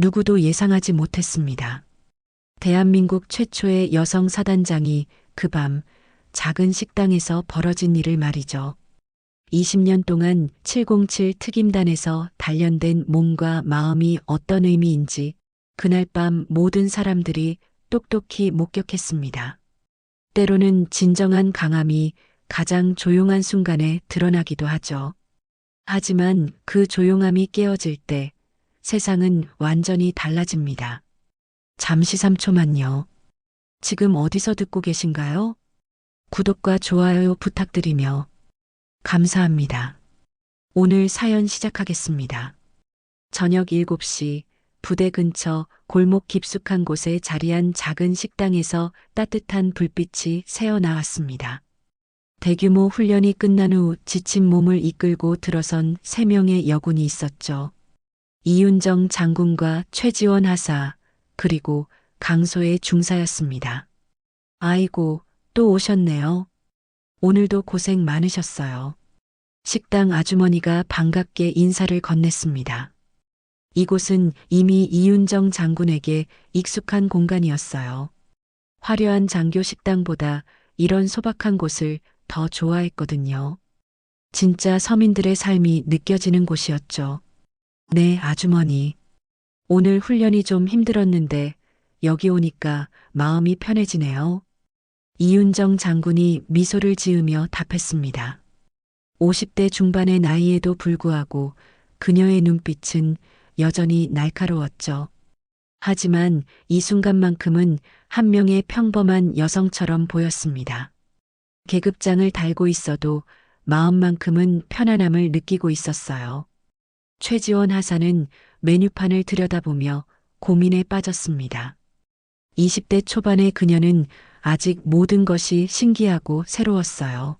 누구도 예상하지 못했습니다. 대한민국 최초의 여성 사단장이 그 밤 작은 식당에서 벌어진 일을 말이죠. 20년 동안 707 특임단에서 단련된 몸과 마음이 어떤 의미인지 그날 밤 모든 사람들이 똑똑히 목격했습니다. 때로는 진정한 강함이 가장 조용한 순간에 드러나기도 하죠. 하지만 그 조용함이 깨어질 때 세상은 완전히 달라집니다. 잠시 3초만요. 지금 어디서 듣고 계신가요? 구독과 좋아요 부탁드리며 감사합니다. 오늘 사연 시작하겠습니다. 저녁 7시 부대 근처 골목 깊숙한 곳에 자리한 작은 식당에서 따뜻한 불빛이 새어 나왔습니다. 대규모 훈련이 끝난 후 지친 몸을 이끌고 들어선 3명의 여군이 있었죠. 이윤정 장군과 최지원 하사, 그리고 강소의 중사였습니다. 아이고, 또 오셨네요. 오늘도 고생 많으셨어요. 식당 아주머니가 반갑게 인사를 건넸습니다. 이곳은 이미 이윤정 장군에게 익숙한 공간이었어요. 화려한 장교 식당보다 이런 소박한 곳을 더 좋아했거든요. 진짜 서민들의 삶이 느껴지는 곳이었죠. 네, 아주머니. 오늘 훈련이 좀 힘들었는데 여기 오니까 마음이 편해지네요. 이윤정 장군이 미소를 지으며 답했습니다. 50대 중반의 나이에도 불구하고 그녀의 눈빛은 여전히 날카로웠죠. 하지만 이 순간만큼은 한 명의 평범한 여성처럼 보였습니다. 계급장을 달고 있어도 마음만큼은 편안함을 느끼고 있었어요. 최지원 하사는 메뉴판을 들여다보며 고민에 빠졌습니다. 20대 초반의 그녀는 아직 모든 것이 신기하고 새로웠어요.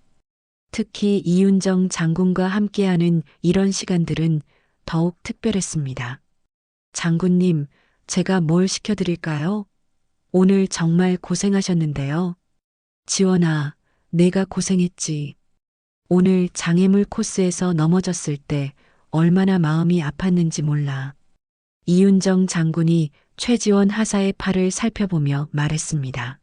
특히 이윤정 장군과 함께하는 이런 시간들은 더욱 특별했습니다. 장군님, 제가 뭘 시켜드릴까요? 오늘 정말 고생하셨는데요. 지원아, 내가 고생했지. 오늘 장애물 코스에서 넘어졌을 때 얼마나 마음이 아팠는지 몰라. 이윤정 장군이 최지원 하사의 팔을 살펴보며 말했습니다.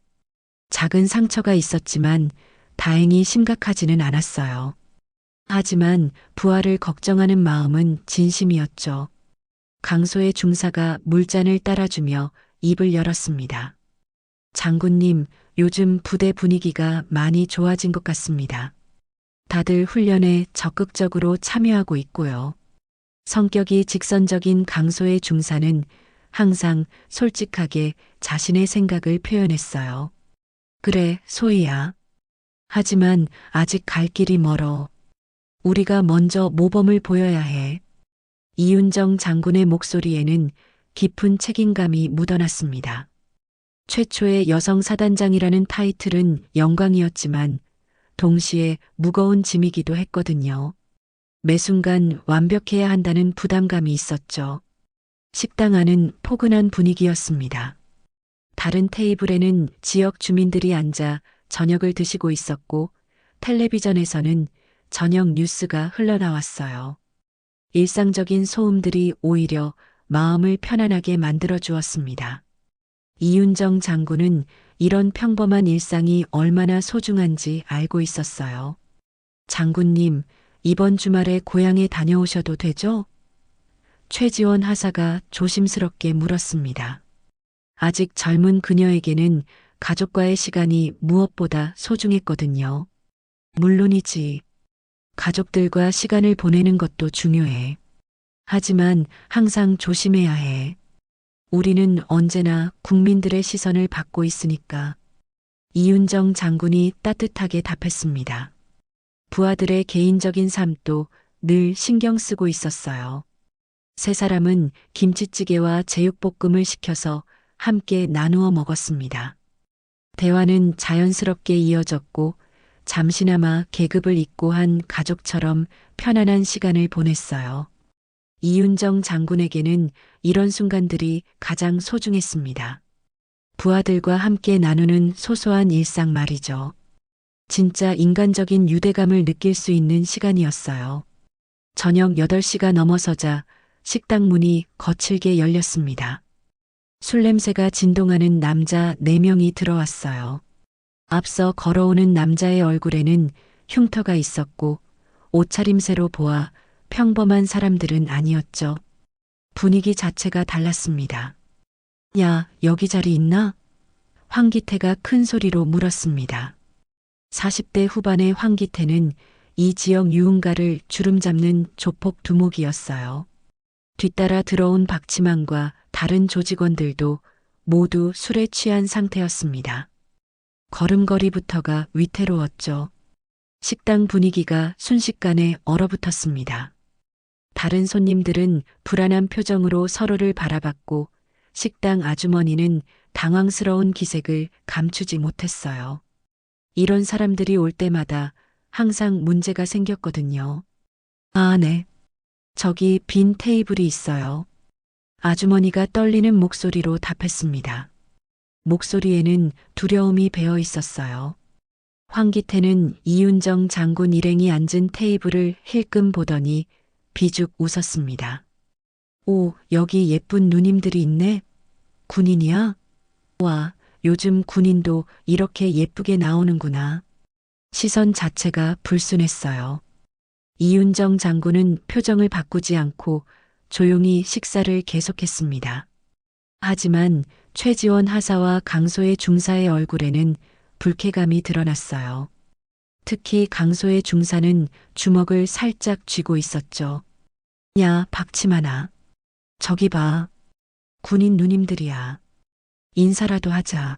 작은 상처가 있었지만 다행히 심각하지는 않았어요. 하지만 부하를 걱정하는 마음은 진심이었죠. 강소의 중사가 물잔을 따라주며 입을 열었습니다. 장군님, 요즘 부대 분위기가 많이 좋아진 것 같습니다. 다들 훈련에 적극적으로 참여하고 있고요. 성격이 직선적인 강소의 중사는 항상 솔직하게 자신의 생각을 표현했어요. 그래, 소희야. 하지만 아직 갈 길이 멀어. 우리가 먼저 모범을 보여야 해. 이윤정 장군의 목소리에는 깊은 책임감이 묻어났습니다. 최초의 여성 사단장이라는 타이틀은 영광이었지만 동시에 무거운 짐이기도 했거든요. 매 순간 완벽해야 한다는 부담감이 있었죠. 식당 안은 포근한 분위기였습니다. 다른 테이블에는 지역 주민들이 앉아 저녁을 드시고 있었고 텔레비전에서는 저녁 뉴스가 흘러나왔어요. 일상적인 소음들이 오히려 마음을 편안하게 만들어 주었습니다. 이윤정 장군은 이런 평범한 일상이 얼마나 소중한지 알고 있었어요. 장군님, 이번 주말에 고향에 다녀오셔도 되죠? 최지원 하사가 조심스럽게 물었습니다. 아직 젊은 그녀에게는 가족과의 시간이 무엇보다 소중했거든요. 물론이지. 가족들과 시간을 보내는 것도 중요해. 하지만 항상 조심해야 해. 우리는 언제나 국민들의 시선을 받고 있으니까. 이윤정 장군이 따뜻하게 답했습니다. 부하들의 개인적인 삶도 늘 신경 쓰고 있었어요. 세 사람은 김치찌개와 제육볶음을 시켜서 함께 나누어 먹었습니다. 대화는 자연스럽게 이어졌고 잠시나마 계급을 잊고 한 가족처럼 편안한 시간을 보냈어요. 이윤정 장군에게는 이런 순간들이 가장 소중했습니다. 부하들과 함께 나누는 소소한 일상 말이죠. 진짜 인간적인 유대감을 느낄 수 있는 시간이었어요. 저녁 8시가 넘어서자 식당 문이 거칠게 열렸습니다. 술 냄새가 진동하는 남자 4명이 들어왔어요. 앞서 걸어오는 남자의 얼굴에는 흉터가 있었고 옷차림새로 보아 평범한 사람들은 아니었죠. 분위기 자체가 달랐습니다. 야, 여기 자리 있나? 황기태가 큰 소리로 물었습니다. 40대 후반의 황기태는 이 지역 유흥가를 주름잡는 조폭 두목이었어요. 뒤따라 들어온 박치만과 다른 조직원들도 모두 술에 취한 상태였습니다. 걸음걸이부터가 위태로웠죠. 식당 분위기가 순식간에 얼어붙었습니다. 다른 손님들은 불안한 표정으로 서로를 바라봤고 식당 아주머니는 당황스러운 기색을 감추지 못했어요. 이런 사람들이 올 때마다 항상 문제가 생겼거든요. 아, 네. 저기 빈 테이블이 있어요. 아주머니가 떨리는 목소리로 답했습니다. 목소리에는 두려움이 배어 있었어요. 황기태는 이윤정 장군 일행이 앉은 테이블을 힐끔 보더니 비죽 웃었습니다. 오, 여기 예쁜 누님들이 있네. 군인이야? 와, 요즘 군인도 이렇게 예쁘게 나오는구나. 시선 자체가 불순했어요. 이윤정 장군은 표정을 바꾸지 않고 조용히 식사를 계속했습니다. 하지만 최지원 하사와 강소의 중사의 얼굴에는 불쾌감이 드러났어요. 특히 강소의 중사는 주먹을 살짝 쥐고 있었죠. 야, 박치만아. 저기 봐. 군인 누님들이야. 인사라도 하자.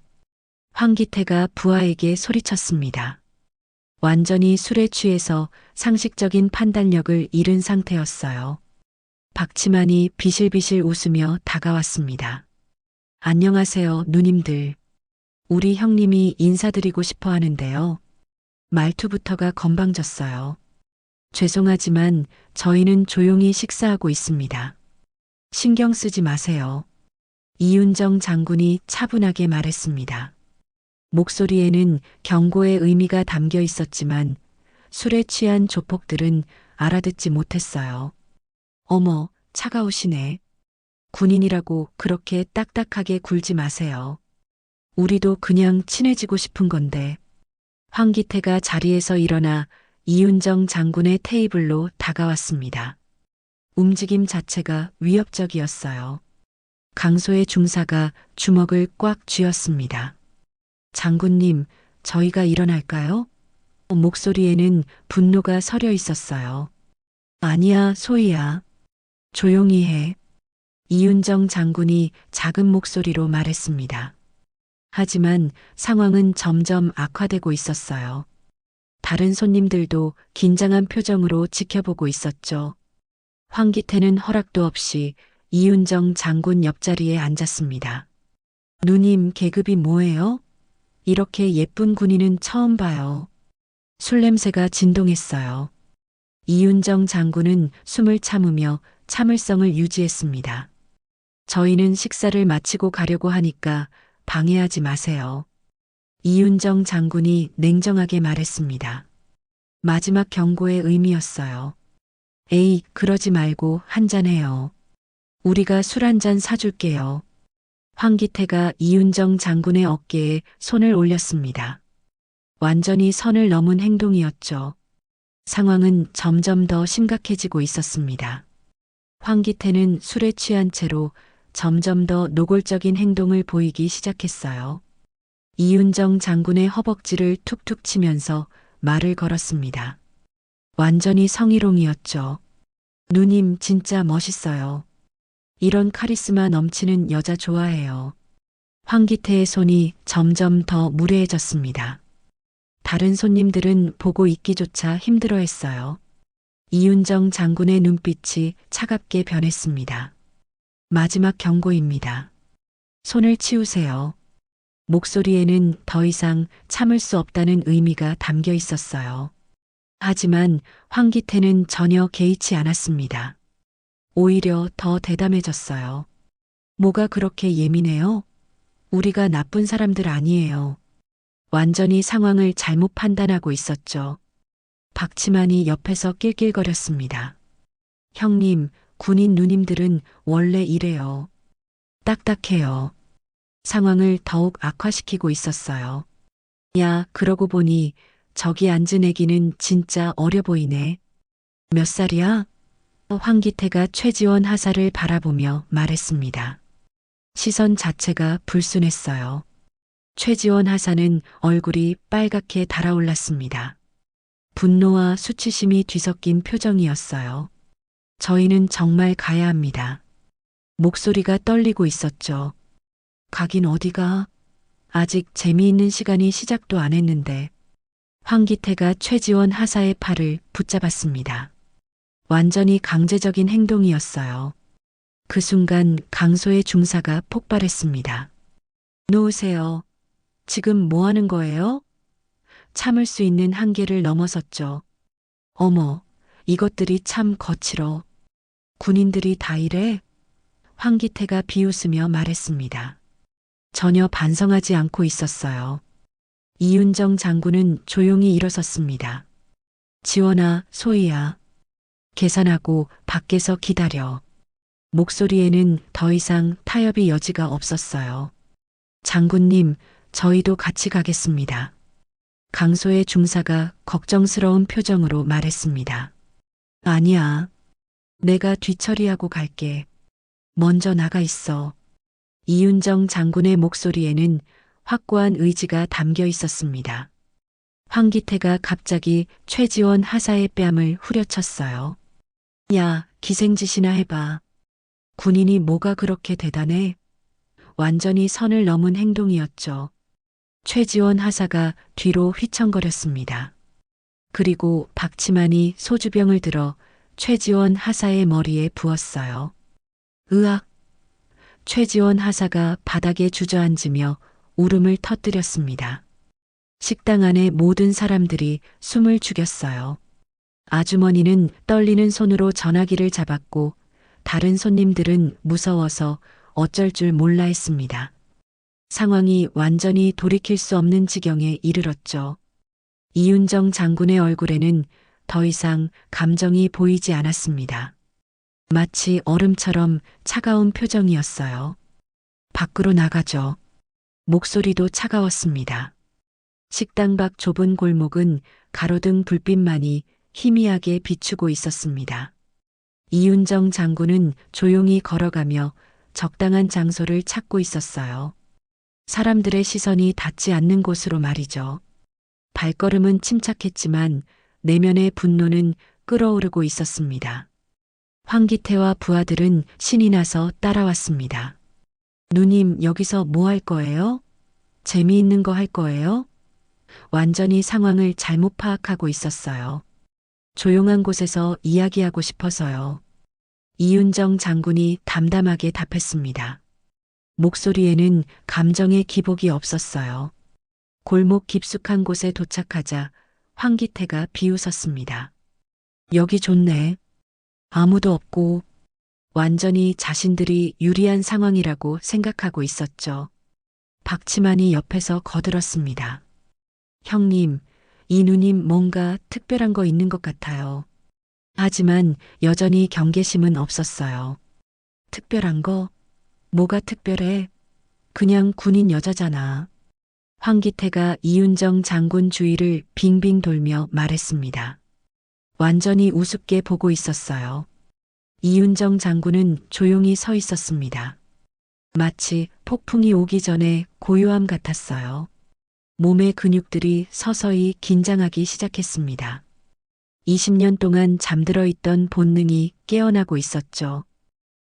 황기태가 부하에게 소리쳤습니다. 완전히 술에 취해서 상식적인 판단력을 잃은 상태였어요. 박치만이 비실비실 웃으며 다가왔습니다. 안녕하세요, 누님들. 우리 형님이 인사드리고 싶어 하는데요. 말투부터가 건방졌어요. 죄송하지만 저희는 조용히 식사하고 있습니다. 신경 쓰지 마세요. 이윤정 장군이 차분하게 말했습니다. 목소리에는 경고의 의미가 담겨 있었지만 술에 취한 조폭들은 알아듣지 못했어요. 어머, 차가우시네. 군인이라고 그렇게 딱딱하게 굴지 마세요. 우리도 그냥 친해지고 싶은 건데. 황기태가 자리에서 일어나 이윤정 장군의 테이블로 다가왔습니다. 움직임 자체가 위협적이었어요. 강소의 중사가 주먹을 꽉 쥐었습니다. 장군님, 저희가 일어날까요? 목소리에는 분노가 서려 있었어요. 아니야, 소희야. 조용히 해. 이윤정 장군이 작은 목소리로 말했습니다. 하지만 상황은 점점 악화되고 있었어요. 다른 손님들도 긴장한 표정으로 지켜보고 있었죠. 황기태는 허락도 없이 이윤정 장군 옆자리에 앉았습니다. 누님, 계급이 뭐예요? 이렇게 예쁜 군인은 처음 봐요. 술 냄새가 진동했어요. 이윤정 장군은 숨을 참으며 참을성을 유지했습니다. 저희는 식사를 마치고 가려고 하니까 방해하지 마세요. 이윤정 장군이 냉정하게 말했습니다. 마지막 경고의 의미였어요. 에이, 그러지 말고 한잔해요. 우리가 술 한잔 사줄게요. 황기태가 이윤정 장군의 어깨에 손을 올렸습니다. 완전히 선을 넘은 행동이었죠. 상황은 점점 더 심각해지고 있었습니다. 황기태는 술에 취한 채로 점점 더 노골적인 행동을 보이기 시작했어요. 이윤정 장군의 허벅지를 툭툭 치면서 말을 걸었습니다. 완전히 성희롱이었죠. 누님 진짜 멋있어요. 이런 카리스마 넘치는 여자 좋아해요. 황기태의 손이 점점 더 무례해졌습니다. 다른 손님들은 보고 있기조차 힘들어했어요. 이윤정 장군의 눈빛이 차갑게 변했습니다. 마지막 경고입니다. 손을 치우세요. 목소리에는 더 이상 참을 수 없다는 의미가 담겨 있었어요. 하지만 황기태는 전혀 개의치 않았습니다. 오히려 더 대담해졌어요. 뭐가 그렇게 예민해요? 우리가 나쁜 사람들 아니에요. 완전히 상황을 잘못 판단하고 있었죠. 박치만이 옆에서 낄낄거렸습니다. 형님, 군인 누님들은 원래 이래요. 딱딱해요. 상황을 더욱 악화시키고 있었어요. 야, 그러고 보니 저기 앉은 애기는 진짜 어려 보이네. 몇 살이야? 황기태가 최지원 하사를 바라보며 말했습니다. 시선 자체가 불순했어요. 최지원 하사는 얼굴이 빨갛게 달아올랐습니다. 분노와 수치심이 뒤섞인 표정이었어요. 저희는 정말 가야 합니다. 목소리가 떨리고 있었죠. 가긴 어디가? 아직 재미있는 시간이 시작도 안 했는데. 황기태가 최지원 하사의 팔을 붙잡았습니다. 완전히 강제적인 행동이었어요. 그 순간 강소의 중사가 폭발했습니다. 놓으세요. 지금 뭐 하는 거예요? 참을 수 있는 한계를 넘어섰죠. 어머, 이것들이 참 거칠어. 군인들이 다 이래? 황기태가 비웃으며 말했습니다. 전혀 반성하지 않고 있었어요. 이윤정 장군은 조용히 일어섰습니다. 지원아, 소희야. 계산하고 밖에서 기다려. 목소리에는 더 이상 타협의 여지가 없었어요. 장군님, 저희도 같이 가겠습니다. 강소의 중사가 걱정스러운 표정으로 말했습니다. 아니야. 내가 뒤처리하고 갈게. 먼저 나가 있어. 이윤정 장군의 목소리에는 확고한 의지가 담겨 있었습니다. 황기태가 갑자기 최지원 하사의 뺨을 후려쳤어요. 야, 기생짓이나 해봐. 군인이 뭐가 그렇게 대단해? 완전히 선을 넘은 행동이었죠. 최지원 하사가 뒤로 휘청거렸습니다. 그리고 박치만이 소주병을 들어 최지원 하사의 머리에 부었어요. 으악! 최지원 하사가 바닥에 주저앉으며 울음을 터뜨렸습니다. 식당 안의 모든 사람들이 숨을 죽였어요. 아주머니는 떨리는 손으로 전화기를 잡았고 다른 손님들은 무서워서 어쩔 줄 몰라 했습니다. 상황이 완전히 돌이킬 수 없는 지경에 이르렀죠. 이윤정 장군의 얼굴에는 더 이상 감정이 보이지 않았습니다. 마치 얼음처럼 차가운 표정이었어요. 밖으로 나가죠. 목소리도 차가웠습니다. 식당 밖 좁은 골목은 가로등 불빛만이 희미하게 비추고 있었습니다. 이윤정 장군은 조용히 걸어가며 적당한 장소를 찾고 있었어요. 사람들의 시선이 닿지 않는 곳으로 말이죠. 발걸음은 침착했지만 내면의 분노는 끓어오르고 있었습니다. 황기태와 부하들은 신이 나서 따라왔습니다. 누님, 여기서 뭐 할 거예요? 재미있는 거 할 거예요? 완전히 상황을 잘못 파악하고 있었어요. 조용한 곳에서 이야기하고 싶어서요. 이윤정 장군이 담담하게 답했습니다. 목소리에는 감정의 기복이 없었어요. 골목 깊숙한 곳에 도착하자 황기태가 비웃었습니다. 여기 좋네. 아무도 없고 완전히 자신들이 유리한 상황이라고 생각하고 있었죠. 박치만이 옆에서 거들었습니다. 형님, 이 누님 뭔가 특별한 거 있는 것 같아요. 하지만 여전히 경계심은 없었어요. 특별한 거? 뭐가 특별해? 그냥 군인 여자잖아. 황기태가 이윤정 장군 주위를 빙빙 돌며 말했습니다. 완전히 우습게 보고 있었어요. 이윤정 장군은 조용히 서 있었습니다. 마치 폭풍이 오기 전에 고요함 같았어요. 몸의 근육들이 서서히 긴장하기 시작했습니다. 20년 동안 잠들어 있던 본능이 깨어나고 있었죠.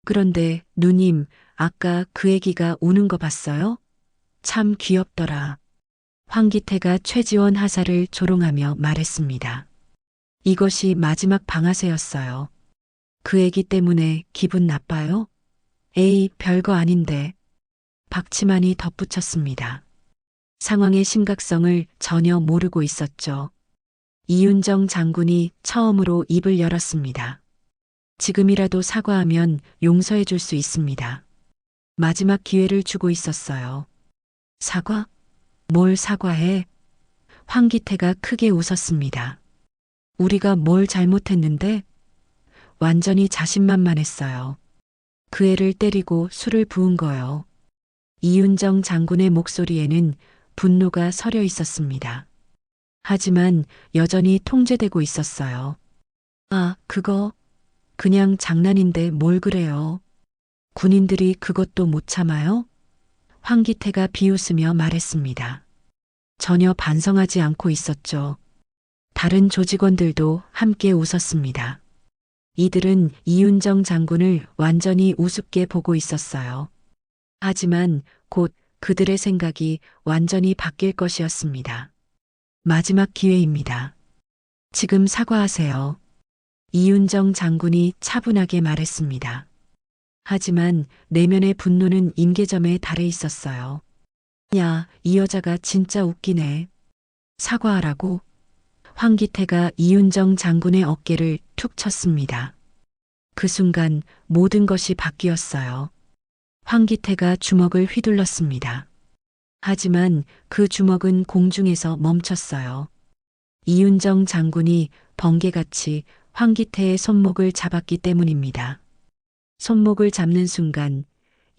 그런데 누님, 아까 그 애기가 우는 거 봤어요? 참 귀엽더라. 황기태가 최지원 하사를 조롱하며 말했습니다. 이것이 마지막 방아쇠였어요. 그 애기 때문에 기분 나빠요? 에이, 별거 아닌데. 박치만이 덧붙였습니다. 상황의 심각성을 전혀 모르고 있었죠. 이윤정 장군이 처음으로 입을 열었습니다. 지금이라도 사과하면 용서해 줄 수 있습니다. 마지막 기회를 주고 있었어요. 사과? 뭘 사과해? 황기태가 크게 웃었습니다. 우리가 뭘 잘못했는데? 완전히 자신만만했어요. 그 애를 때리고 술을 부은 거요. 이윤정 장군의 목소리에는 분노가 서려 있었습니다. 하지만 여전히 통제되고 있었어요. 아, 그거 그냥 장난인데 뭘 그래요. 군인들이 그것도 못 참아요? 황기태가 비웃으며 말했습니다. 전혀 반성하지 않고 있었죠. 다른 조직원들도 함께 웃었습니다. 이들은 이윤정 장군을 완전히 우습게 보고 있었어요. 하지만 곧 그들의 생각이 완전히 바뀔 것이었습니다. 마지막 기회입니다. 지금 사과하세요. 이윤정 장군이 차분하게 말했습니다. 하지만 내면의 분노는 임계점에 달해 있었어요. 야, 이 여자가 진짜 웃기네. 사과하라고. 황기태가 이윤정 장군의 어깨를 툭 쳤습니다. 그 순간 모든 것이 바뀌었어요. 황기태가 주먹을 휘둘렀습니다. 하지만 그 주먹은 공중에서 멈췄어요. 이윤정 장군이 번개같이 황기태의 손목을 잡았기 때문입니다. 손목을 잡는 순간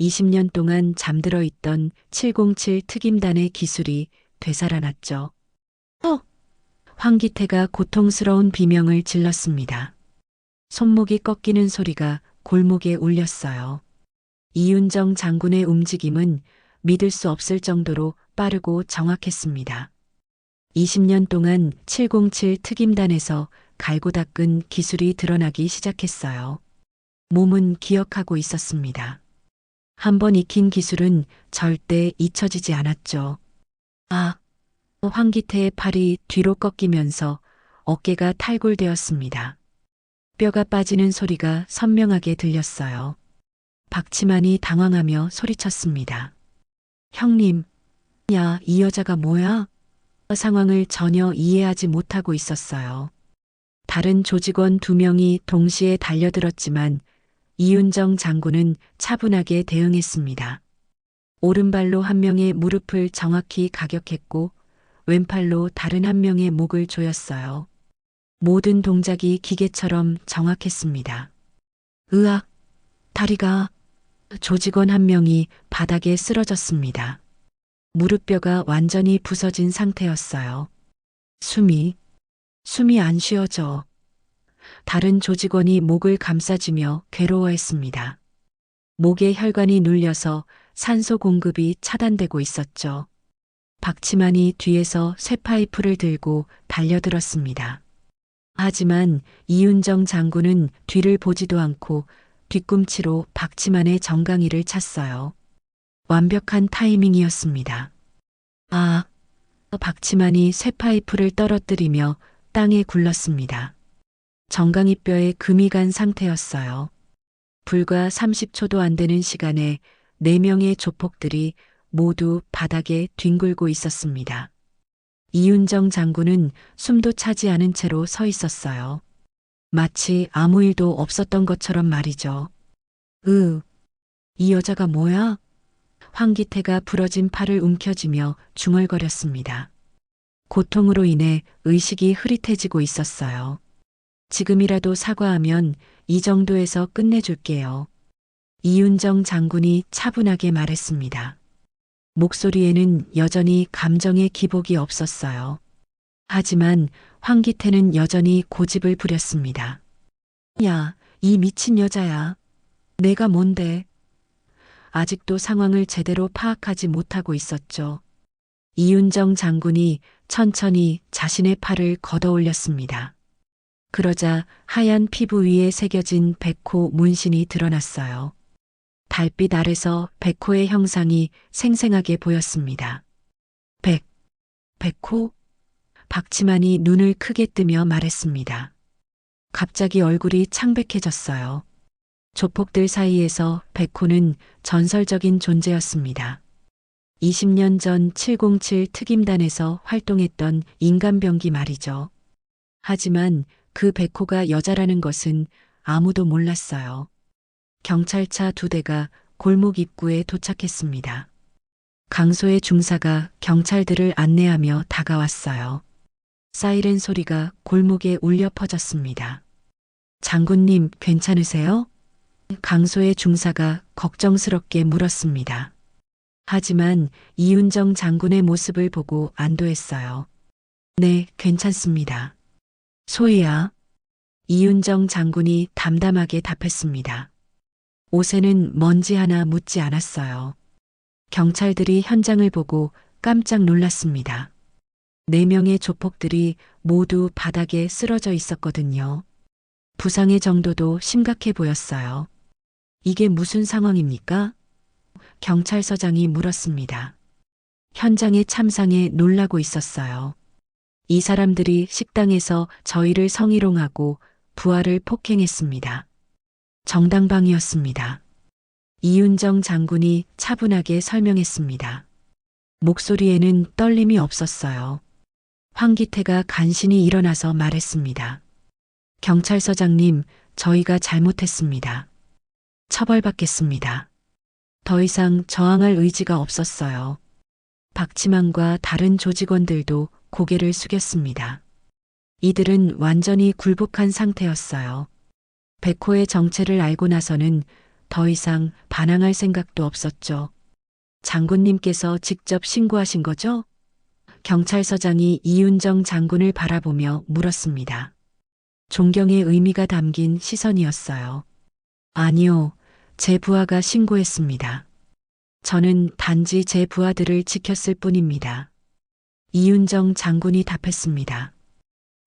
20년 동안 잠들어 있던 707 특임단의 기술이 되살아났죠. 황기태가 고통스러운 비명을 질렀습니다. 손목이 꺾이는 소리가 골목에 울렸어요. 이윤정 장군의 움직임은 믿을 수 없을 정도로 빠르고 정확했습니다. 20년 동안 707 특임단에서 갈고 닦은 기술이 드러나기 시작했어요. 몸은 기억하고 있었습니다. 한번 익힌 기술은 절대 잊혀지지 않았죠. 아, 황기태의 팔이 뒤로 꺾이면서 어깨가 탈골되었습니다. 뼈가 빠지는 소리가 선명하게 들렸어요. 박치만이 당황하며 소리쳤습니다. 형님, 야, 이 여자가 뭐야? 상황을 전혀 이해하지 못하고 있었어요. 다른 조직원 2명이 동시에 달려들었지만 이윤정 장군은 차분하게 대응했습니다. 오른발로 한 명의 무릎을 정확히 가격했고 왼팔로 다른 한 명의 목을 조였어요. 모든 동작이 기계처럼 정확했습니다. 으악! 다리가 조직원 한 명이 바닥에 쓰러졌습니다. 무릎뼈가 완전히 부서진 상태였어요. 숨이 안 쉬어져. 다른 조직원이 목을 감싸주며 괴로워했습니다. 목에 혈관이 눌려서 산소 공급이 차단되고 있었죠. 박치만이 뒤에서 쇠파이프를 들고 달려들었습니다. 하지만 이윤정 장군은 뒤를 보지도 않고 뒤꿈치로 박치만의 정강이를 찼어요. 완벽한 타이밍이었습니다. 아, 박치만이 쇠파이프를 떨어뜨리며 땅에 굴렀습니다. 정강이뼈에 금이 간 상태였어요. 불과 30초도 안 되는 시간에 4명의 조폭들이 모두 바닥에 뒹굴고 있었습니다. 이윤정 장군은 숨도 차지 않은 채로 서 있었어요. 마치 아무 일도 없었던 것처럼 말이죠. 이 여자가 뭐야? 황기태가 부러진 팔을 움켜쥐며 중얼거렸습니다. 고통으로 인해 의식이 흐릿해지고 있었어요. 지금이라도 사과하면 이 정도에서 끝내줄게요. 이윤정 장군이 차분하게 말했습니다. 목소리에는 여전히 감정의 기복이 없었어요. 하지만 황기태는 여전히 고집을 부렸습니다. 야, 이 미친 여자야. 내가 뭔데? 아직도 상황을 제대로 파악하지 못하고 있었죠. 이윤정 장군이 천천히 자신의 팔을 걷어 올렸습니다. 그러자 하얀 피부 위에 새겨진 백호 문신이 드러났어요. 달빛 아래서 백호의 형상이 생생하게 보였습니다. 백호? 박치만이 눈을 크게 뜨며 말했습니다. 갑자기 얼굴이 창백해졌어요. 조폭들 사이에서 백호는 전설적인 존재였습니다. 20년 전 707 특임단에서 활동했던 인간병기 말이죠. 하지만 그 백호가 여자라는 것은 아무도 몰랐어요. 경찰차 2대가 골목 입구에 도착했습니다. 강소의 중사가 경찰들을 안내하며 다가왔어요. 사이렌 소리가 골목에 울려 퍼졌습니다. 장군님, 괜찮으세요? 강소의 중사가 걱정스럽게 물었습니다. 하지만 이윤정 장군의 모습을 보고 안도했어요. 네, 괜찮습니다. 소희야. 이윤정 장군이 담담하게 답했습니다. 옷에는 먼지 하나 묻지 않았어요. 경찰들이 현장을 보고 깜짝 놀랐습니다. 4명의 조폭들이 모두 바닥에 쓰러져 있었거든요. 부상의 정도도 심각해 보였어요. 이게 무슨 상황입니까? 경찰서장이 물었습니다. 현장의 참상에 놀라고 있었어요. 이 사람들이 식당에서 저희를 성희롱하고 부하를 폭행했습니다. 정당방위였습니다. 이윤정 장군이 차분하게 설명했습니다. 목소리에는 떨림이 없었어요. 황기태가 간신히 일어나서 말했습니다. 경찰서장님, 저희가 잘못했습니다. 처벌받겠습니다. 더 이상 저항할 의지가 없었어요. 박치만과 다른 조직원들도 고개를 숙였습니다. 이들은 완전히 굴복한 상태였어요. 백호의 정체를 알고 나서는 더 이상 반항할 생각도 없었죠. 장군님께서 직접 신고하신 거죠? 경찰서장이 이윤정 장군을 바라보며 물었습니다. 존경의 의미가 담긴 시선이었어요. 아니요, 제 부하가 신고했습니다. 저는 단지 제 부하들을 지켰을 뿐입니다. 이윤정 장군이 답했습니다.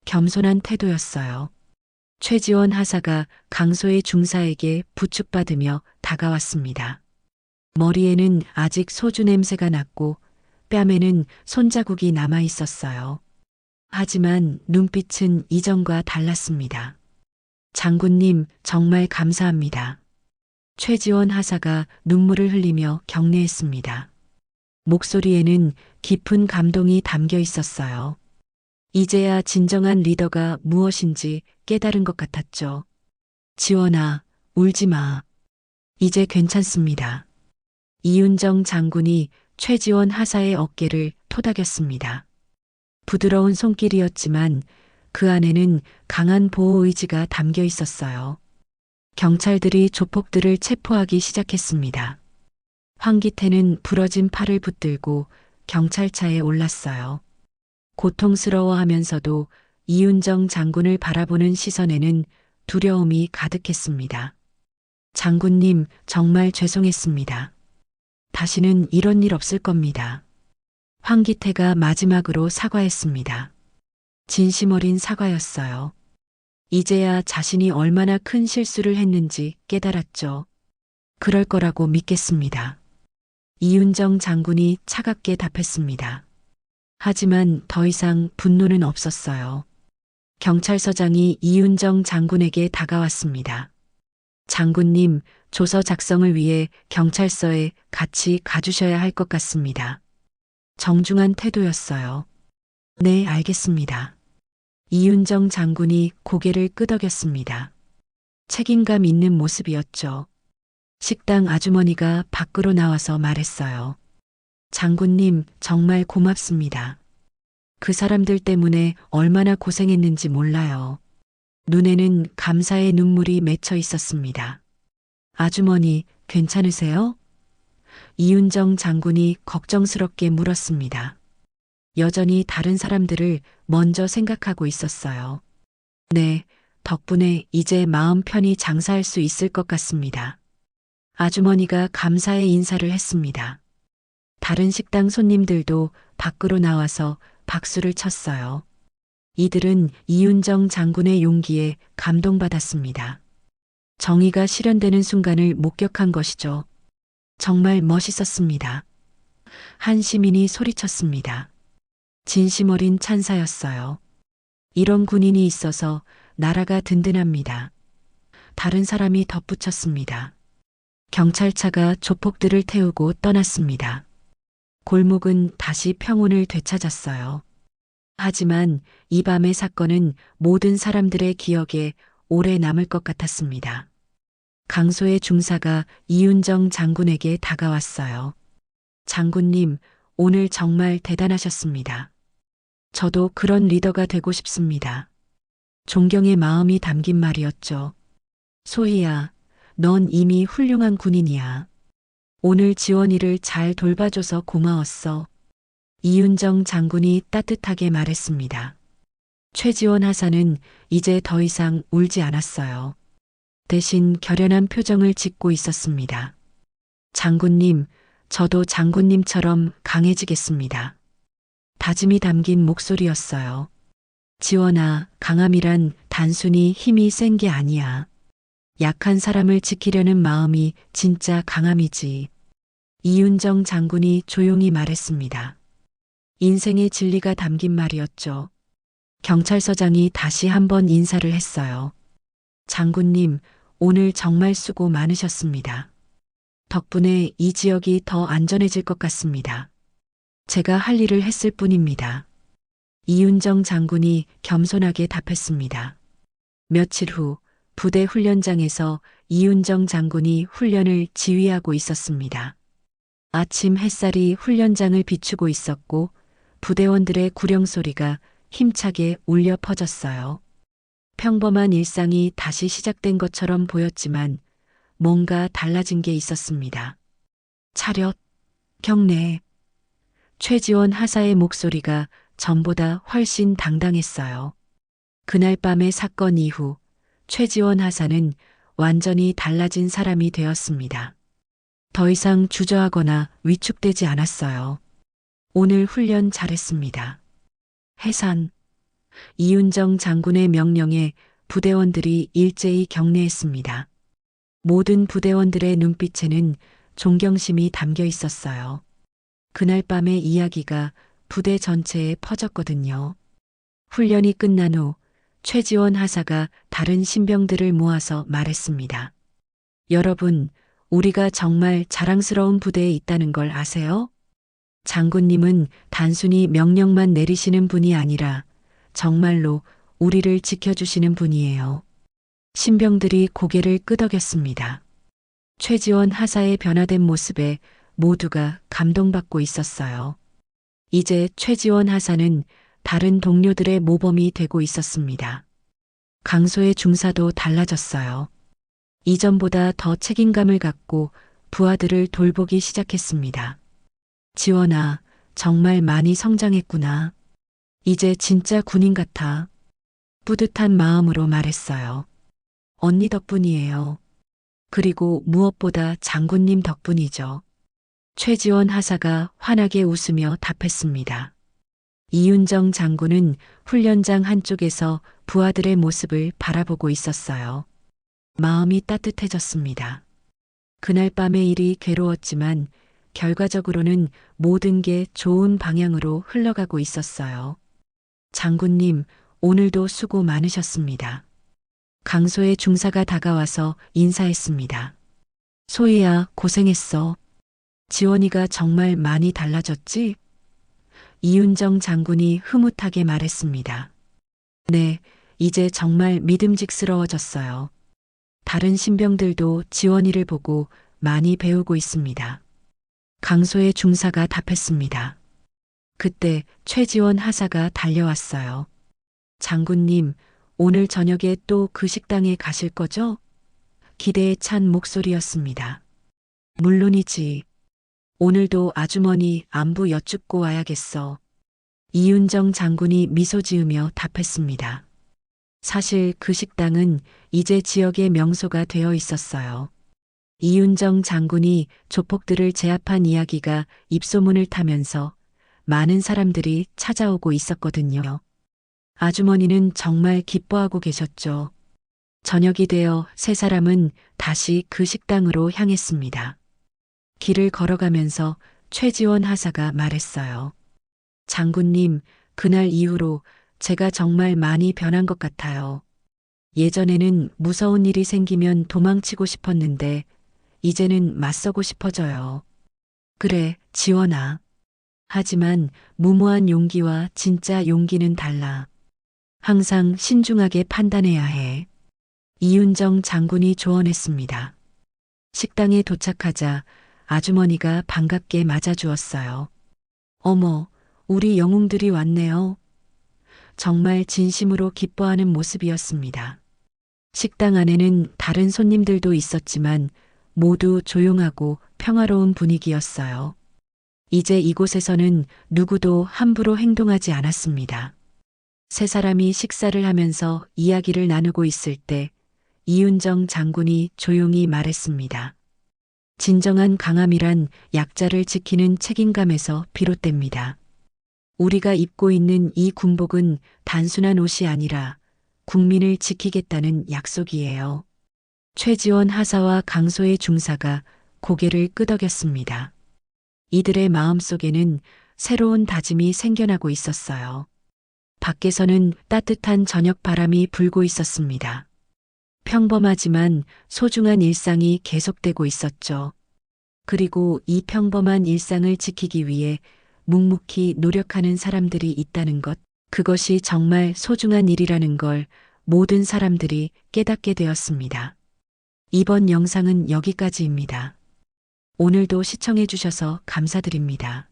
겸손한 태도였어요. 최지원 하사가 강소의 중사에게 부축받으며 다가왔습니다. 머리에는 아직 소주 냄새가 났고 뺨에는 손자국이 남아 있었어요. 하지만 눈빛은 이전과 달랐습니다. 장군님, 정말 감사합니다. 최지원 하사가 눈물을 흘리며 격려했습니다. 목소리에는 깊은 감동이 담겨 있었어요. 이제야 진정한 리더가 무엇인지 깨달은 것 같았죠. 지원아, 울지 마. 이제 괜찮습니다. 이윤정 장군이 최지원 하사의 어깨를 토닥였습니다. 부드러운 손길이었지만 그 안에는 강한 보호 의지가 담겨 있었어요. 경찰들이 조폭들을 체포하기 시작했습니다. 황기태는 부러진 팔을 붙들고 경찰차에 올랐어요. 고통스러워하면서도 이윤정 장군을 바라보는 시선에는 두려움이 가득했습니다. 장군님, 정말 죄송했습니다. 다시는 이런 일 없을 겁니다. 황기태가 마지막으로 사과했습니다. 진심 어린 사과였어요. 이제야 자신이 얼마나 큰 실수를 했는지 깨달았죠. 그럴 거라고 믿겠습니다. 이윤정 장군이 차갑게 답했습니다. 하지만 더 이상 분노는 없었어요. 경찰서장이 이윤정 장군에게 다가왔습니다. 장군님, 조서 작성을 위해 경찰서에 같이 가주셔야 할 것 같습니다. 정중한 태도였어요. 네, 알겠습니다. 이윤정 장군이 고개를 끄덕였습니다. 책임감 있는 모습이었죠. 식당 아주머니가 밖으로 나와서 말했어요. 장군님, 정말 고맙습니다. 그 사람들 때문에 얼마나 고생했는지 몰라요. 눈에는 감사의 눈물이 맺혀 있었습니다. 아주머니, 괜찮으세요? 이윤정 장군이 걱정스럽게 물었습니다. 여전히 다른 사람들을 먼저 생각하고 있었어요. 네, 덕분에 이제 마음 편히 장사할 수 있을 것 같습니다. 아주머니가 감사의 인사를 했습니다. 다른 식당 손님들도 밖으로 나와서 박수를 쳤어요. 이들은 이윤정 장군의 용기에 감동받았습니다. 정의가 실현되는 순간을 목격한 것이죠. 정말 멋있었습니다. 한 시민이 소리쳤습니다. 진심 어린 찬사였어요. 이런 군인이 있어서 나라가 든든합니다. 다른 사람이 덧붙였습니다. 경찰차가 조폭들을 태우고 떠났습니다. 골목은 다시 평온을 되찾았어요. 하지만 이 밤의 사건은 모든 사람들의 기억에 오래 남을 것 같았습니다. 강소의 중사가 이윤정 장군에게 다가왔어요. 장군님, 오늘 정말 대단하셨습니다. 저도 그런 리더가 되고 싶습니다. 존경의 마음이 담긴 말이었죠. 소희야, 넌 이미 훌륭한 군인이야. 오늘 지원이를 잘 돌봐줘서 고마웠어. 이윤정 장군이 따뜻하게 말했습니다. 최지원 하사는 이제 더 이상 울지 않았어요. 대신 결연한 표정을 짓고 있었습니다. 장군님, 저도 장군님처럼 강해지겠습니다. 다짐이 담긴 목소리였어요. 지원아, 강함이란 단순히 힘이 센 게 아니야. 약한 사람을 지키려는 마음이 진짜 강함이지. 이윤정 장군이 조용히 말했습니다. 인생의 진리가 담긴 말이었죠. 경찰서장이 다시 한번 인사를 했어요. 장군님, 오늘 정말 수고 많으셨습니다. 덕분에 이 지역이 더 안전해질 것 같습니다. 제가 할 일을 했을 뿐입니다. 이윤정 장군이 겸손하게 답했습니다. 며칠 후 부대 훈련장에서 이윤정 장군이 훈련을 지휘하고 있었습니다. 아침 햇살이 훈련장을 비추고 있었고 부대원들의 구령 소리가 힘차게 울려 퍼졌어요. 평범한 일상이 다시 시작된 것처럼 보였지만 뭔가 달라진 게 있었습니다. 차렷, 경례. 최지원 하사의 목소리가 전보다 훨씬 당당했어요. 그날 밤의 사건 이후 최지원 하사는 완전히 달라진 사람이 되었습니다. 더 이상 주저하거나 위축되지 않았어요. 오늘 훈련 잘했습니다. 해산. 이윤정 장군의 명령에 부대원들이 일제히 경례했습니다. 모든 부대원들의 눈빛에는 존경심이 담겨 있었어요. 그날 밤의 이야기가 부대 전체에 퍼졌거든요. 훈련이 끝난 후 최지원 하사가 다른 신병들을 모아서 말했습니다. 여러분, 우리가 정말 자랑스러운 부대에 있다는 걸 아세요? 장군님은 단순히 명령만 내리시는 분이 아니라 정말로 우리를 지켜주시는 분이에요. 신병들이 고개를 끄덕였습니다. 최지원 하사의 변화된 모습에 모두가 감동받고 있었어요. 이제 최지원 하사는 다른 동료들의 모범이 되고 있었습니다. 강소의 중사도 달라졌어요. 이전보다 더 책임감을 갖고 부하들을 돌보기 시작했습니다. 지원아, 정말 많이 성장했구나. 이제 진짜 군인 같아. 뿌듯한 마음으로 말했어요. 언니 덕분이에요. 그리고 무엇보다 장군님 덕분이죠. 최지원 하사가 환하게 웃으며 답했습니다. 이윤정 장군은 훈련장 한쪽에서 부하들의 모습을 바라보고 있었어요. 마음이 따뜻해졌습니다. 그날 밤의 일이 괴로웠지만 결과적으로는 모든 게 좋은 방향으로 흘러가고 있었어요. 장군님, 오늘도 수고 많으셨습니다. 강소의 중사가 다가와서 인사했습니다. 소희야, 고생했어. 지원이가 정말 많이 달라졌지? 이윤정 장군이 흐뭇하게 말했습니다. 네, 이제 정말 믿음직스러워졌어요. 다른 신병들도 지원이를 보고 많이 배우고 있습니다. 강소의 중사가 답했습니다. 그때 최지원 하사가 달려왔어요. 장군님, 오늘 저녁에 또 그 식당에 가실 거죠? 기대에 찬 목소리였습니다. 물론이지. 오늘도 아주머니 안부 여쭙고 와야겠어. 이윤정 장군이 미소 지으며 답했습니다. 사실 그 식당은 이제 지역의 명소가 되어 있었어요. 이윤정 장군이 조폭들을 제압한 이야기가 입소문을 타면서 많은 사람들이 찾아오고 있었거든요. 아주머니는 정말 기뻐하고 계셨죠. 저녁이 되어 세 사람은 다시 그 식당으로 향했습니다. 길을 걸어가면서 최지원 하사가 말했어요. 장군님, 그날 이후로 제가 정말 많이 변한 것 같아요. 예전에는 무서운 일이 생기면 도망치고 싶었는데 이제는 맞서고 싶어져요. 그래, 지원아. 하지만 무모한 용기와 진짜 용기는 달라. 항상 신중하게 판단해야 해. 이윤정 장군이 조언했습니다. 식당에 도착하자 아주머니가 반갑게 맞아주었어요. 어머, 우리 영웅들이 왔네요. 정말 진심으로 기뻐하는 모습이었습니다. 식당 안에는 다른 손님들도 있었지만 모두 조용하고 평화로운 분위기였어요. 이제 이곳에서는 누구도 함부로 행동하지 않았습니다. 세 사람이 식사를 하면서 이야기를 나누고 있을 때 이윤정 장군이 조용히 말했습니다. 진정한 강함이란 약자를 지키는 책임감에서 비롯됩니다. 우리가 입고 있는 이 군복은 단순한 옷이 아니라 국민을 지키겠다는 약속이에요. 최지원 하사와 강소의 중사가 고개를 끄덕였습니다. 이들의 마음속에는 새로운 다짐이 생겨나고 있었어요. 밖에서는 따뜻한 저녁 바람이 불고 있었습니다. 평범하지만 소중한 일상이 계속되고 있었죠. 그리고 이 평범한 일상을 지키기 위해 묵묵히 노력하는 사람들이 있다는 것, 그것이 정말 소중한 일이라는 걸 모든 사람들이 깨닫게 되었습니다. 이번 영상은 여기까지입니다. 오늘도 시청해주셔서 감사드립니다.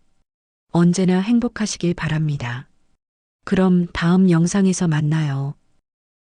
언제나 행복하시길 바랍니다. 그럼 다음 영상에서 만나요.